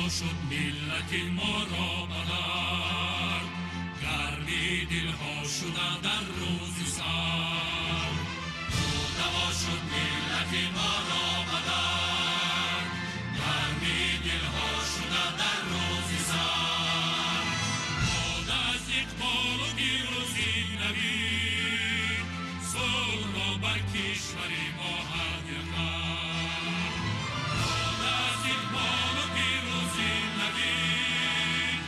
شد ملت ما را بدر، گرمی دلها شده در روز سر. دوا شد ملت ما را بدر، گرمی دلها شده در روز سر. باد از اقبال و پیروزی نوید، صلح را بر کشور ما هدیه کرد. باد از اقبال و پیروزی نوید،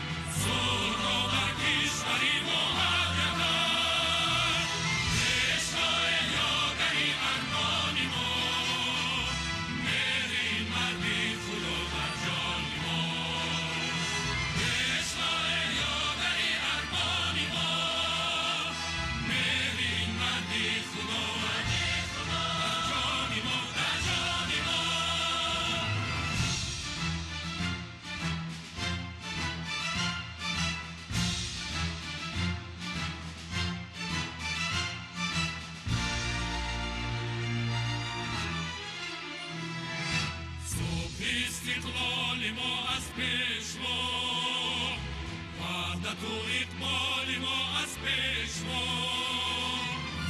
صلح را بر کشور ما هدیه کرد. عشق یادگاری ارمان ما، مهر مرد خدا در جان ما. عشق یادگاری ارمان ما، مهر مرد خدا در جان ما، در جان ما. صبح استقلال ما از پیشوا، وحدت و اقبال ما از پیشوا.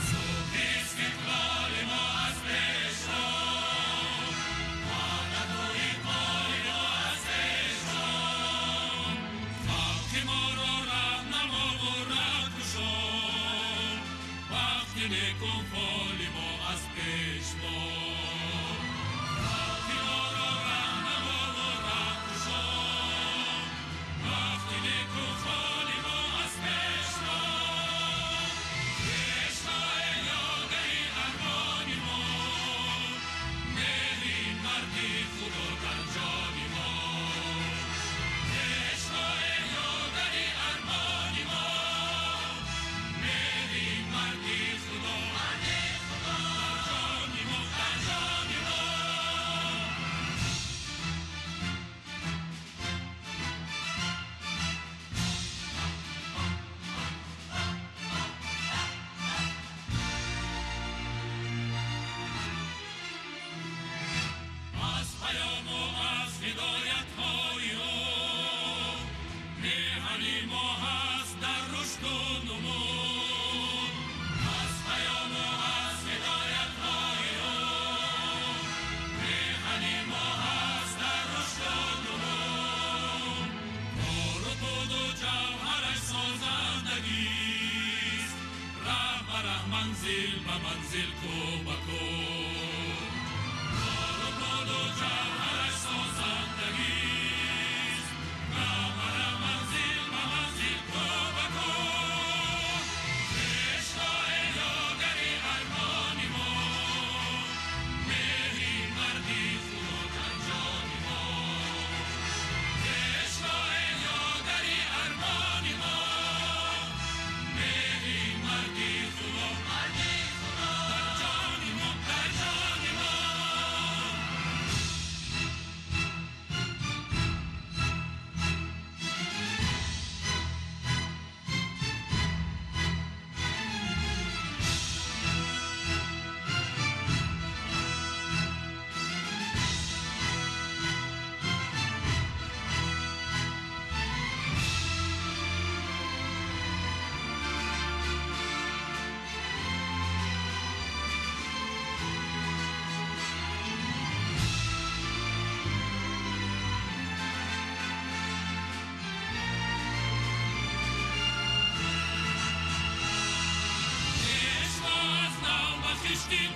صبح استقلال ما از پیشوا، وحدت و اقبال ما از پیشوا. خلق ما را رهنما و رهکشا، وقت نیک و فال ما از پیشوا. هدایت های او میهن ما هست در رشد و نمو. از پیام و از هدایت های او میهن ما هست در رشد و نمو. کار و بود و جوهرش سازندگیست، ره به ره منزل به منزل کو به کو. کار و بود و جوهرش سازندگیست، ره به ره منزل به منزل کو به کو. عشق یادگاری ارمان ما، مهر مردی خدا در جان ما. عشق یادگاری ارمان ما، مهر مردی خدا در جان ما، در جان ما.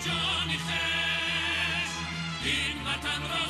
جان خیش این وطن را